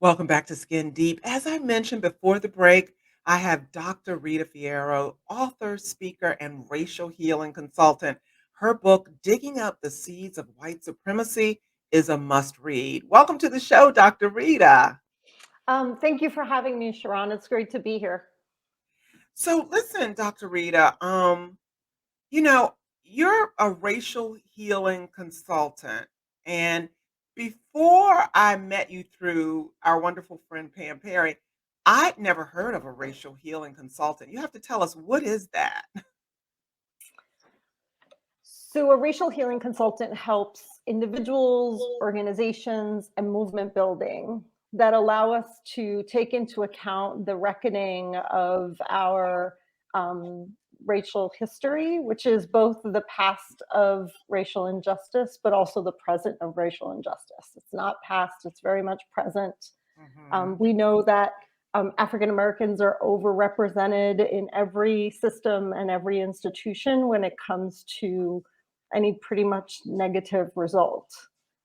Welcome back to Skin Deep. As I mentioned before the break, I have Dr. Rita Fierro, author, speaker, and racial healing consultant. Her book, Digging Up the Seeds of White Supremacy, is a must read. Welcome to the show, Dr. Rita. Thank you for having me, Sharrarne. It's great to be here. So, listen, Dr. Rita, you know, you're a racial healing consultant. And before I met you through our wonderful friend Pam Perry, I'd never heard of a racial healing consultant. You have to tell us, what is that? So, a racial healing consultant helps individuals, organizations, and movement building that allow us to take into account the reckoning of our racial history, which is both the past of racial injustice, but also the present of racial injustice. It's not past, it's very much present. Hmm. We know that African Americans are overrepresented in every system and every institution when it comes to any pretty much negative result.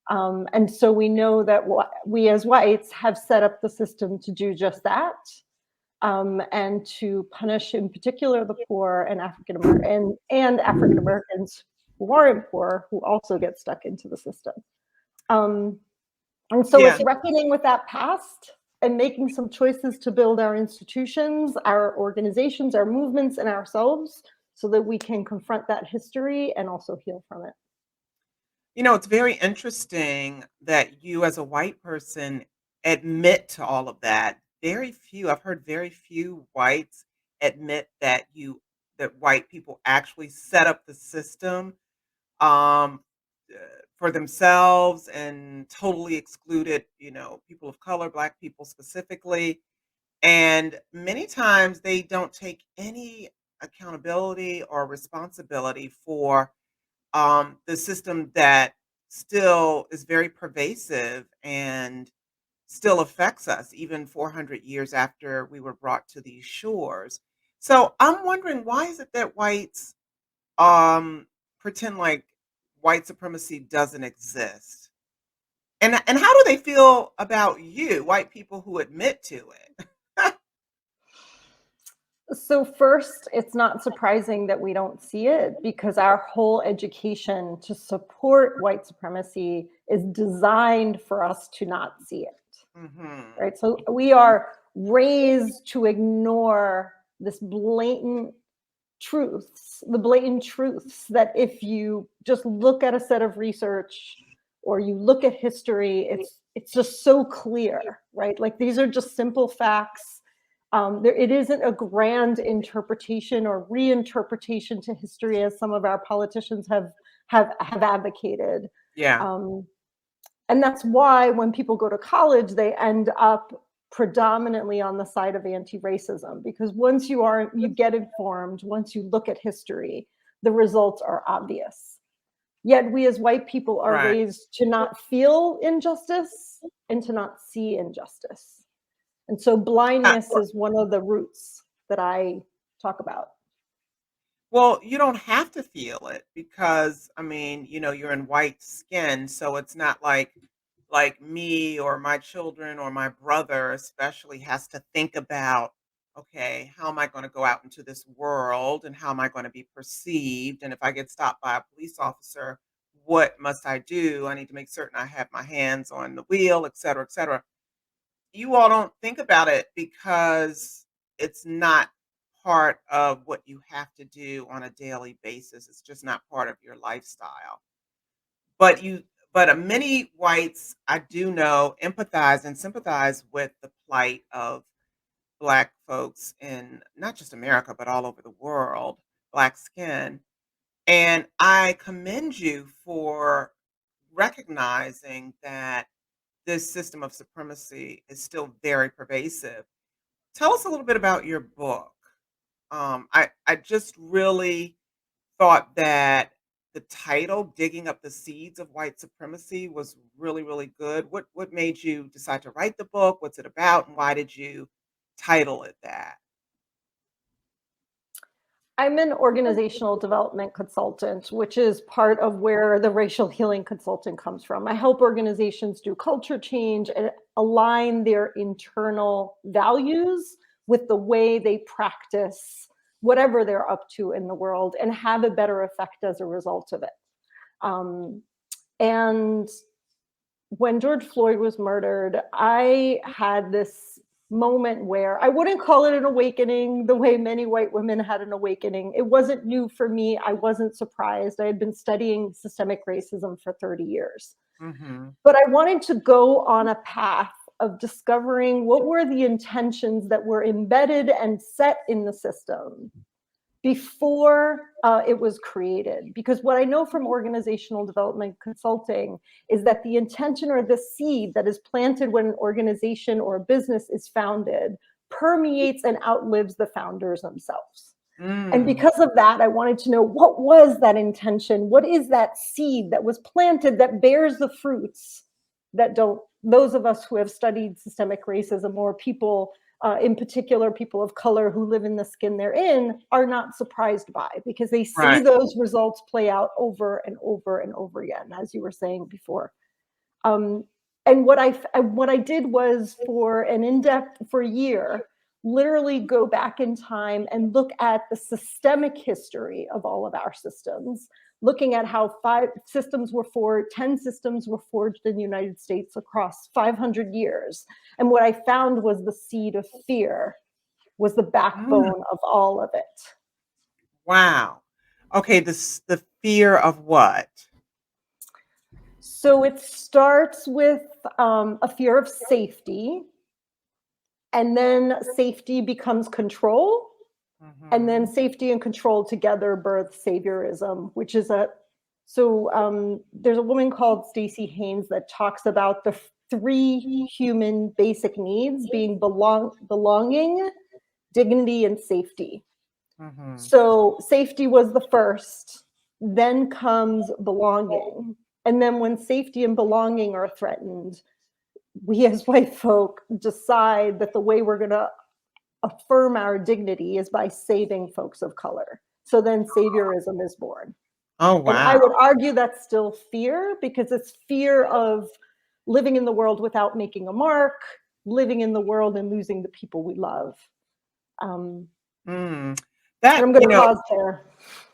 And so we know that we as whites have set up the system to do just that, and to punish in particular the poor and African American and African Americans who aren't poor who also get stuck into the system. Um, and so Yeah. it's reckoning with that past and making some choices to build our institutions, our organizations, our movements, and ourselves so that we can confront that history and also heal from it. It's very interesting that you, as a white person, admit to all of that. I've heard very few whites admit that white people actually set up the system um, uh, for themselves and totally excluded, people of color, Black people specifically. And many times they don't take any accountability or responsibility for the system that still is very pervasive and still affects us even 400 years after we were brought to these shores. So I'm wondering, why is it that whites um, pretend like white supremacy doesn't exist? And how do they feel about you, white people who admit to it? So, first, it's not surprising that we don't see it because our whole education to support white supremacy is designed for us to not see it, Hmm. right? So, we are raised to ignore this blatant truths that if you just look at a set of research or you look at history, it's just so clear, right? Like these are just simple facts. It isn't a grand interpretation or reinterpretation to history as some of our politicians have advocated. Yeah. Um, and that's why when people go to college, they end up predominantly on the side of anti-racism, because once you get informed, once you look at history, the results are obvious. Yet we as white people are Right. raised to not feel injustice and to not see injustice. And so blindness is one of the roots that I talk about. Well, you don't have to feel it because, I mean, you're in white skin, so it's not like me or my children or my brother especially has to think about, okay, how am I going to go out into this world and how am I going to be perceived? And if I get stopped by a police officer, what must I do? I need to make certain I have my hands on the wheel, et cetera, et cetera. You all don't think about it because it's not part of what you have to do on a daily basis. It's just not part of your lifestyle. But many whites I do know empathize and sympathize with the plight of Black folks in not just America, but all over the world, Black skin. And I commend you for recognizing that this system of supremacy is still very pervasive. Tell us a little bit about your book. I just really thought that the title, "Digging Up the Seeds of White Supremacy," was really, really good. What made you decide to write the book? What's it about, and why did you title it that? I'm an organizational development consultant, which is part of where the racial healing consultant comes from. I help organizations do culture change and align their internal values with the way they practice whatever they're up to in the world and have a better effect as a result of it. Um, and when George Floyd was murdered, I had this moment where I wouldn't call it an awakening the way many white women had an awakening. It wasn't new for me. I wasn't surprised. I had been studying systemic racism for 30 years. Mhm. But I wanted to go on a path of discovering what were the intentions that were embedded and set in the system before it was created. Because what I know from organizational development consulting is that the intention or the seed that is planted when an organization or a business is founded permeates and outlives the founders themselves. And Mm. because of that, I wanted to know, what was that intention? What is that seed that was planted that bears the fruits that don't, those of us who have studied systemic racism, or people, in particular, people of color who live in the skin they're in, are not surprised by, because they see Right. those results play out over and over and over again, as you were saying before. Um, and what I did was, for an in-depth, for a year, literally go back in time and look at the systemic history of all of our systems, looking at how 10 systems were forged in the United States across 500 years. And what I found was the seed of fear was the Mm. backbone of all of it. Wow. Okay, the fear of what? So it starts with a fear of safety, and then safety becomes control, and then Mhm. safety and control together birth saviorism, which is a so there's a woman called Stacey Haynes that talks about the three human basic needs being belonging, dignity, and safety. Mhm. So safety was the first, then comes belonging, and then when safety and belonging are threatened, we as white folk decide that the way we're going to affirm our dignity is by saving folks of color. So then saviorism is born. Oh, And I wow. would argue that's still fear, because it's fear of living in the world without making a mark, living in the world and losing the people we love. Um, Mm. and That, I'm going to pause there.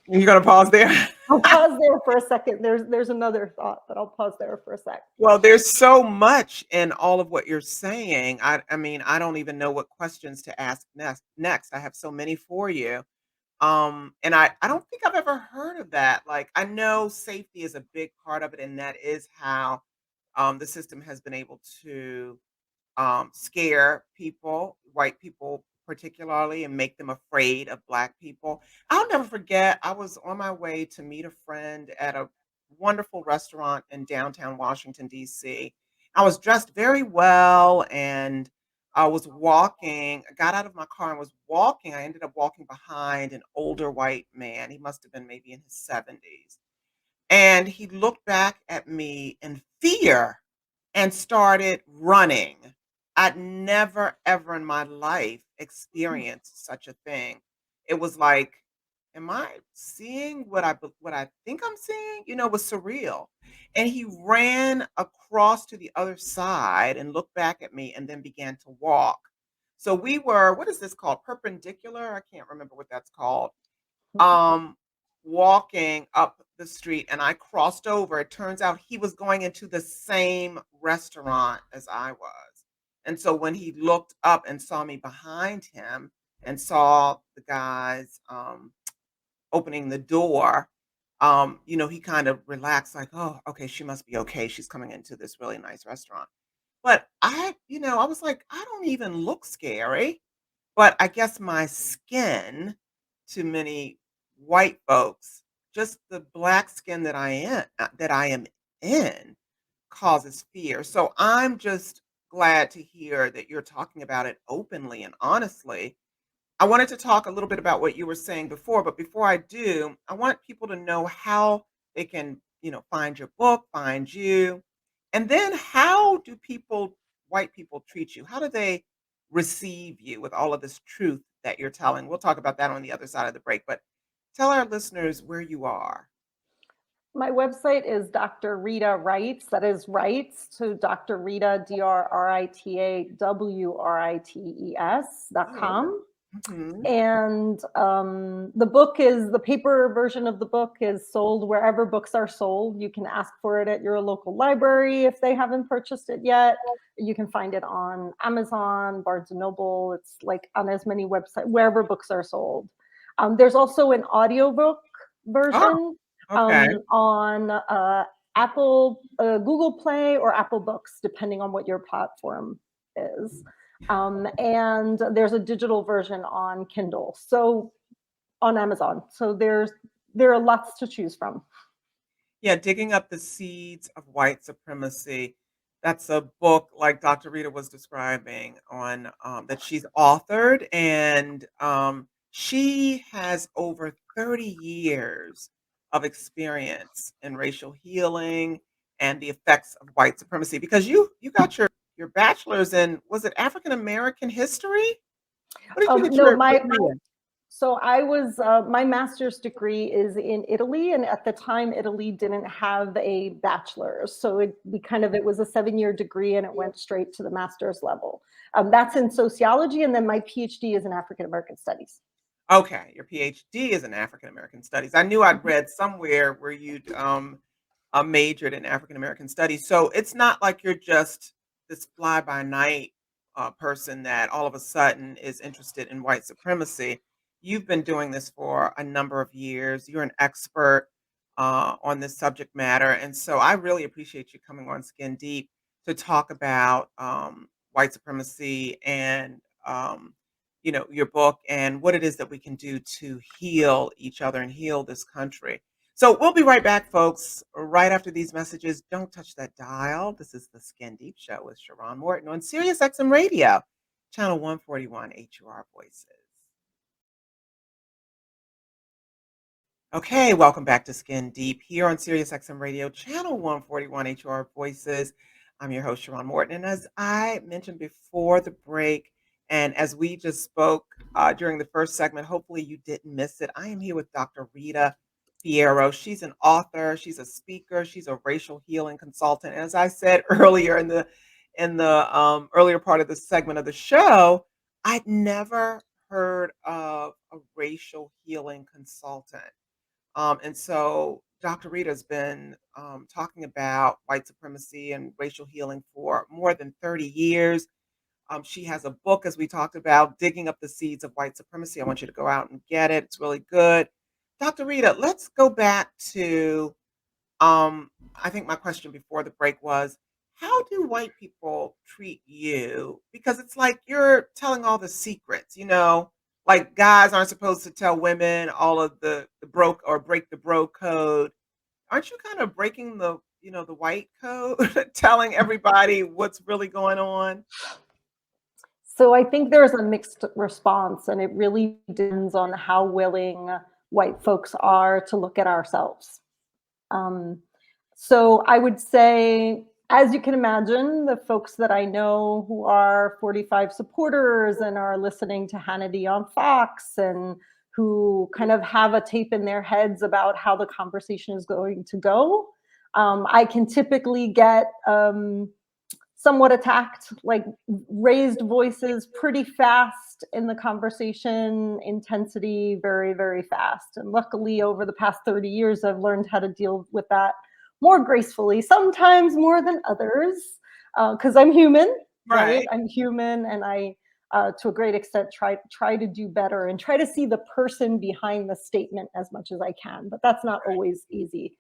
you're gonna pause there? I'll pause there for a second. There's another thought, but I'll pause there for a sec. Well, there's so much in all of what you're saying. I mean, I don't even know what questions to ask next. I have so many for you. And I don't think I've ever heard of that. Like, I know safety is a big part of it, and that is how the system has been able to scare people, white people particularly, and make them afraid of Black people. I'll never forget, I was on my way to meet a friend at a wonderful restaurant in downtown Washington, D.C. I was dressed very well, and I was walking. I got out of my car and was walking. I ended up walking behind an older white man. He must have been maybe in his 70s. And he looked back at me in fear and started running. I'd never, ever in my life experienced such a thing. It was like, am I seeing what I think I'm seeing? It was surreal. And he ran across to the other side and looked back at me and then began to walk. So we were, what is this called? Perpendicular? I can't remember what that's called. um, walking up the street, and I crossed over. It turns out he was going into the same restaurant as I was. And so when he looked up and saw me behind him and saw the guys opening the door, he kind of relaxed, like, oh, okay, she must be okay. She's coming into this really nice restaurant. But I was like, I don't even look scary. But I guess my skin, to many white folks, just the black skin that I am in, causes fear. So I'm just glad to hear that you're talking about it openly and honestly. I wanted to talk a little bit about what you were saying before, but before I do, I want people to know how they can, find your book, find you. And then how do white people treat you? How do they receive you with all of this truth that you're telling? We'll talk about that on the other side of the break, but tell our listeners where you are. My website is Dr. Rita Writes, that is Writes, so Dr. Rita, Oh, okay. DrRites.com. Mhm. And the paper version of the book is sold wherever books are sold. You can ask for it at your local library if they haven't purchased it yet. You can find it on Amazon, Barnes and Noble. It's like on as many websites, wherever books are sold. There's also an audiobook Oh, version okay. on Google Play or Apple Books, depending on what your platform is. And there's a digital version on Kindle, so on Amazon. So there are lots to choose from. Yeah, Digging Up the Seeds of White Supremacy. That's a book like Dr. Rita was describing on that she's authored, and she has over 30 years of experience in racial healing and the effects of white supremacy. Because you got your bachelor's in, was it African American history? What did you get No, your my degree in? so I was my master's degree is in Italy, and at the time, Italy didn't have a bachelor's, so it was a 7-year degree, and it went straight to the master's level. That's in sociology, and then my PhD is in African American studies. Okay, your PhD is in African American studies. I knew I'd read somewhere where you'd majored in African American studies. So it's not like you're just this fly by night person that all of a sudden is interested in white supremacy. You've been doing this for a number of years. You're an expert on this subject matter. And so I really appreciate you coming on Skin Deep to talk about white supremacy and, your book and what it is that we can do to heal each other and heal this country. So we'll be right back, folks, right after these messages. Don't touch that dial. This is the Skin Deep Show with Sharrarne Morton on SiriusXM Radio, channel 141 HUR Voices. Okay, welcome back to Skin Deep here on SiriusXM Radio, channel 141 HR Voices. I'm your host, Sharrarne Morton. And as I mentioned before the break, and as we just spoke during the first segment, hopefully you didn't miss it. I am here with Dr. Rita Fierro. She's an author, she's a speaker, she's a racial healing consultant. And as I said earlier in the earlier part of the segment of the show, I'd never heard of a racial healing consultant. And so Dr. Rita's been talking about white supremacy and racial healing for more than 30 years. She has a book, as we talked about, Digging Up the Seeds of White Supremacy. I want you to go out and get it. It's really good. Dr. Rita, let's go back to I think my question before the break was, how do white people treat you? Because it's like you're telling all the secrets, like guys aren't supposed to tell women all of the broke or break the bro code. Aren't you kind of breaking the white code, telling everybody what's really going on? So I think there's a mixed response, and it really depends on how willing white folks are to look at ourselves. Um, so I would say, as you can imagine, the folks that I know who are 45 supporters and are listening to Hannity on Fox and who kind of have a tape in their heads about how the conversation is going to go, I can typically get somewhat attacked, like raised voices pretty fast in the conversation, intensity very, very fast. And luckily, over the past 30 years, I've learned how to deal with that more gracefully, sometimes more than others, because I'm human, right? Right. I'm human, and to a great extent, try to do better and try to see the person behind the statement as much as I can. But that's not always easy.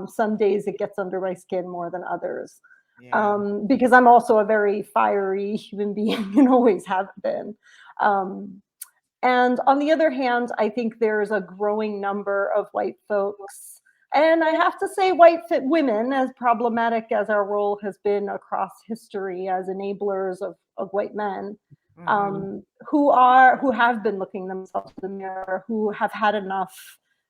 Some days it gets under my skin more than others, Yeah. because I'm also a very fiery human being and always have been. Um, and on the other hand, I think there's a growing number of white folks, and I have to say, women, as problematic as our role has been across history as enablers of white men, Hmm. who have been looking themselves in the mirror, who have had enough,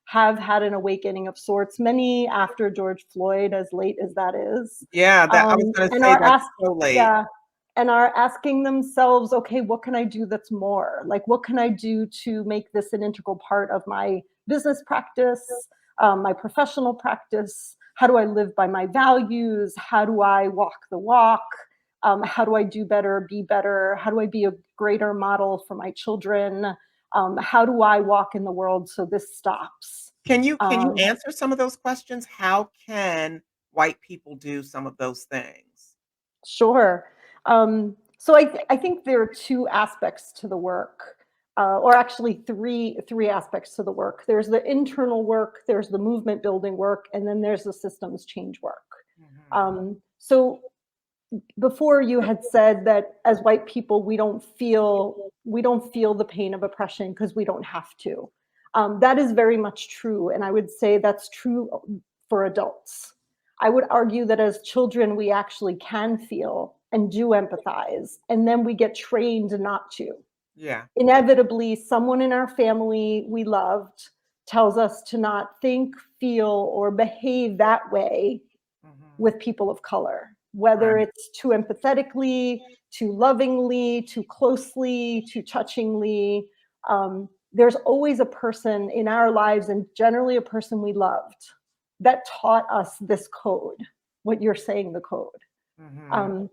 have had an awakening of sorts. Many after George Floyd, as late as that is, Yeah, that I was going to and say are that's asked, so late. yeah, and are asking themselves, okay, what can I do that's more? Like, what can I do to make this an integral part of my business practice? my professional practice. How do I live by my values? How do I walk the walk? How do I do better, be better? How do I be a greater model for my children? How do I walk in the world so this stops? Can you Um, answer some of those questions? How can white people do some of those things? Sure. So I think there are two aspects to the work, or actually three aspects to the work. There's the internal work, there's the movement building work, and then there's the systems change work. Mhm. So before you had said that as white people we don't feel the pain of oppression because we don't have to. That is very much true, and I would say that's true for adults. I would argue that as children we actually can feel and do empathize, and then we get trained not to. Yeah. Inevitably, someone in our family we loved tells us to not think, feel, or behave that way Mhm. with people of color, whether Right. it's too empathetically, too lovingly, too closely, too touchingly. There's always a person in our lives, and generally a person we loved, that taught us this code, what you're saying, the code. Mhm. Um,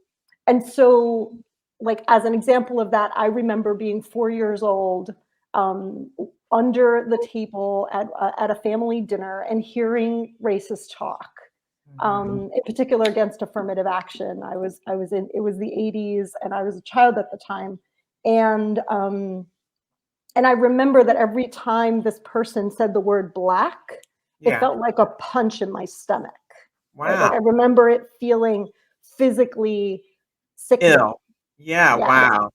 and so, like, as an example of that, I remember being 4 years old, um, under the table at a family dinner and hearing racist talk, Mhm. in particular against affirmative action. I was in, it was the 80s, and I was a child at the time, and and I remember that every time this person said the word black, it Yeah. felt like a punch in my stomach, right? Like I Wow. remember it feeling physically sickening. Ill. Yeah, Yes. wow.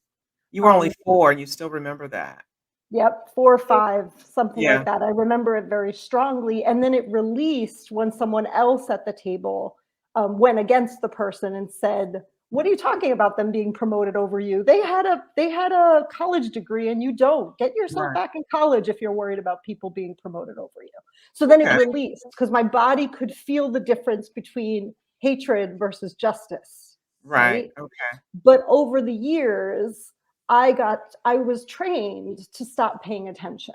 You were only Um, 4 and you still remember that. Yep, 4 or 5, something Yeah. like that. I remember it very strongly, and then it released when someone else at the table, went against the person and said, "What are you talking about them being promoted over you? They had a college degree and you don't. Get yourself Right. back in college if you're worried about people being promoted over you." So then it Okay. released because my body could feel the difference between hatred versus justice, Right. right? Okay. But over the years, I was trained to stop paying attention.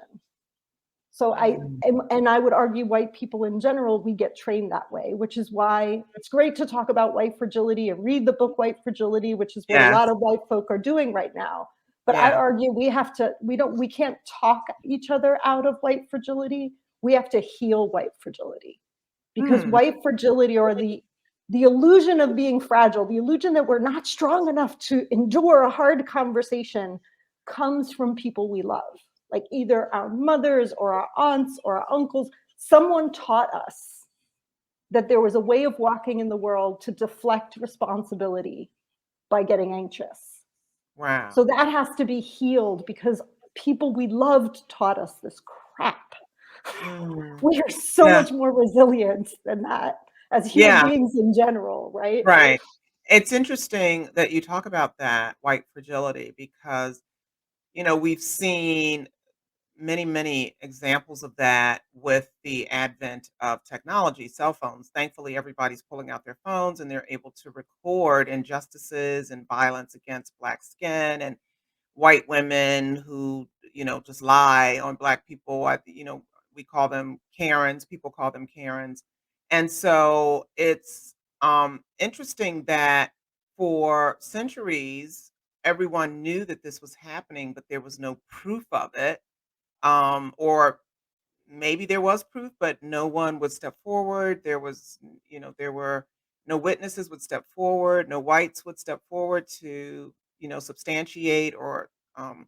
So Mm. and I would argue white people in general, we get trained that way, which is why it's great to talk about white fragility and read the book White Fragility, which is what a lot Yes. of white folk are doing right now. But I Yeah. argue we can't talk each other out of white fragility. We have to heal white fragility, because Mm. white fragility, or the illusion of being fragile, the illusion that we're not strong enough to endure a hard conversation, comes from people we love, like either our mothers or our aunts or our uncles. Someone taught us that there was a way of walking in the world to deflect responsibility by getting anxious. So Wow. that has to be healed because people we loved taught us this crap. Mm. We are so Yeah. much more resilient than that as human Yeah. beings in general, right? Right. It's interesting that you talk about that white fragility because, we've seen many, many examples of that with the advent of technology, cell phones. Thankfully, everybody's pulling out their phones and they're able to record injustices and violence against Black skin and white women who, just lie on Black people. We call them Karens. People call them Karens. And so it's interesting that for centuries, everyone knew that this was happening, but there was no proof of it, or maybe there was proof, but no one would step forward. There were no witnesses would step forward. No whites would step forward to, substantiate or um,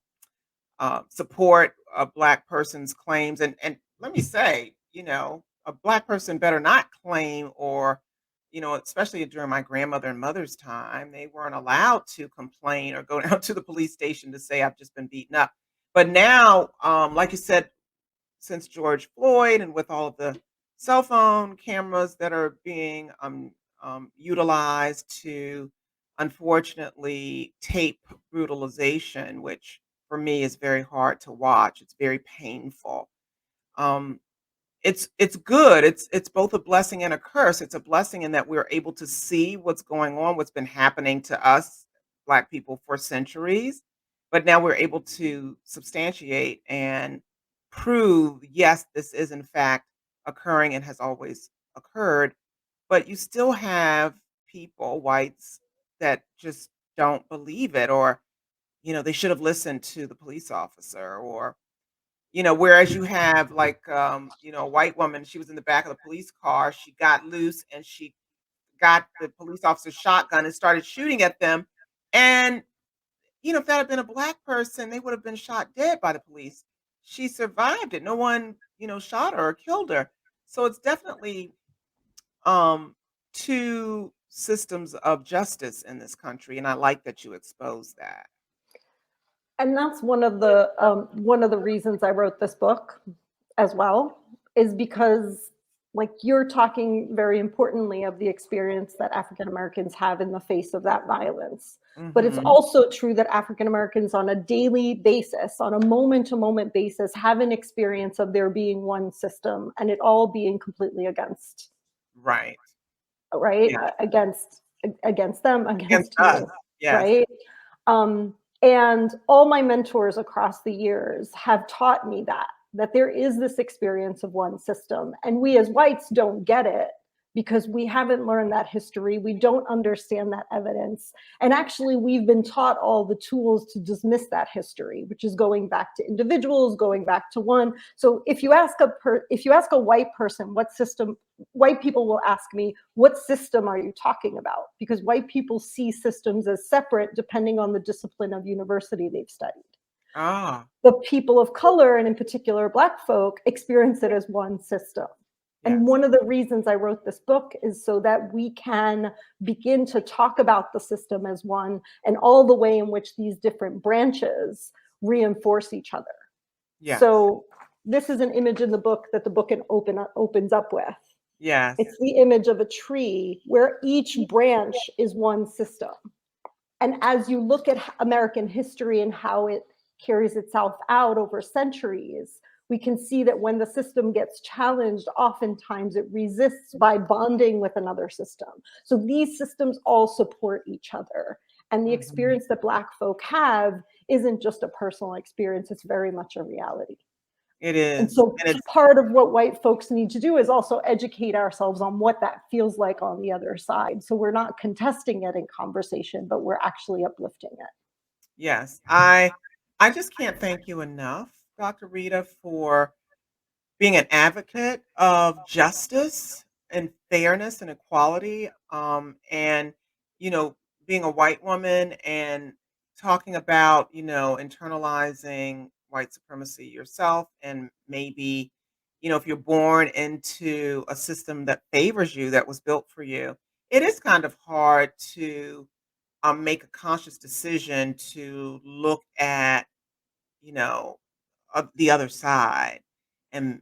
support a black person's claims. And let me say, a black person better not claim or, especially during my grandmother and mother's time, they weren't allowed to complain or go down to the police station to say I've just been beaten up. But now, like you said, since George Floyd and with all of the cell phone cameras that are being utilized to unfortunately tape brutalization, which for me is very hard to watch. It's very painful. Um, it's good. It's both a blessing and a curse. It's a blessing in that we're able to see what's going on, what's been happening to us Black people for centuries, but now we're able to substantiate and prove, yes, this is in fact occurring and has always occurred, but you still have people, whites, that just don't believe it, or, they should have listened to the police officer, or, whereas you have like, a white woman, she was in the back of the police car, she got loose and she got the police officer's shotgun and started shooting at them. And, if that had been a black person, they would have been shot dead by the police. She survived it. No one, shot her or killed her. So it's definitely um two systems of justice in this country. And I like that you expose that. And that's one of the reasons I wrote this book as well, is because, like, you're talking very importantly of the experience that African Americans have in the face of that violence. But it's Hmm. also true that African Americans on a daily basis, on a moment to moment basis, have an experience of there being one system and it all being completely against, Right. right? Yeah. Against them, Against against us. you, Yes. right? Um, and all my mentors across the years have taught me that there is this experience of one system. And we as whites don't get it because we haven't learned that history. We don't understand that evidence. And actually, we've been taught all the tools to dismiss that history, which is going back to individuals, going back to one. So if you ask a white person what system, white people will ask me, what system are you talking about? Because white people see systems as separate depending on the discipline of university they've studied. Ah, The people of color, and in particular Black folk, experience it as one system. And yes. one of the reasons I wrote this book is so that we can begin to talk about the system as one and all the way in which these different branches reinforce each other. Yes. So this is an image in the book that the book opens up with. Yes. It's the image of a tree where each branch is one system. And as you look at American history and how it carries itself out over centuries, we can see that when the system gets challenged, oftentimes it resists by bonding with another system. So these systems all support each other. And the Mhm. experience that Black folk have isn't just a personal experience, it's very much a reality. It And is, so and it's part of what white folks need to do is also educate ourselves on what that feels like on the other side. So we're not contesting it in conversation, but we're actually uplifting it. yes. I just can't thank you enough, Dr. Rita, for being an advocate of justice and fairness and equality, and, you know, being a white woman and talking about, internalizing white supremacy yourself, and maybe, if you're born into a system that favors you, that was built for you, it is kind of hard to make a conscious decision to look at, you know, the other side, and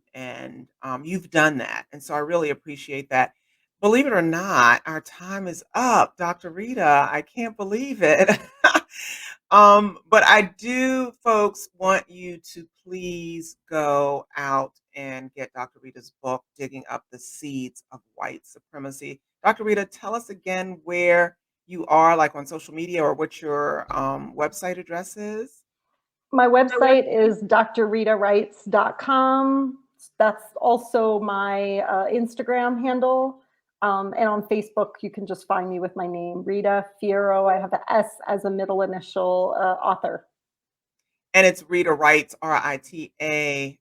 you've done that, and so I really appreciate that. Believe it or not, our time is up, Dr. Rita. I can't believe it. But I do, folks, want you to please go out and get Dr. Rita's book, Digging Up the Seeds of White Supremacy. Dr. Rita, tell us again where you are, like on social media, or what your website address is. My website is drritawrites.com. That's also my Instagram handle. And on Facebook, you can just find me with my name, Rita Fierro. I have the S as a middle initial, author. And it's Rita Writes, Rita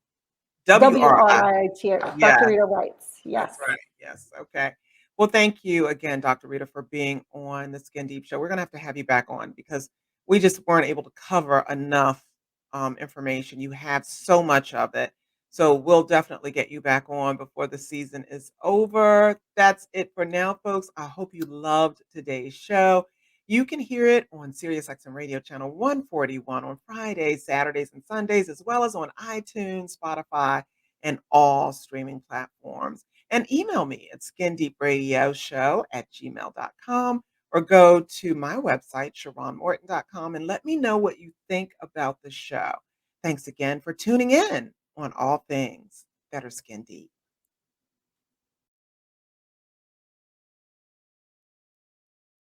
W R Wri. I T. Dr. Yes, Rita Writes. that's Yes. right. Yes, okay. Well, thank you again, Dr. Rita, for being on the Skin Deep Show. We're gonna have you back on because we just weren't able to cover enough information. You have so much of it. So we'll definitely get you back on before the season is over. That's it for now, folks. I hope you loved today's show. You can hear it on SiriusXM Radio Channel 141 on Fridays, Saturdays, and Sundays, as well as on iTunes, Spotify, and all streaming platforms. And email me at skindeepradioshow@gmail.com, or go to my website, sharronnemorton.com, and let me know what you think about the show. Thanks again for tuning in on all things that are skin deep.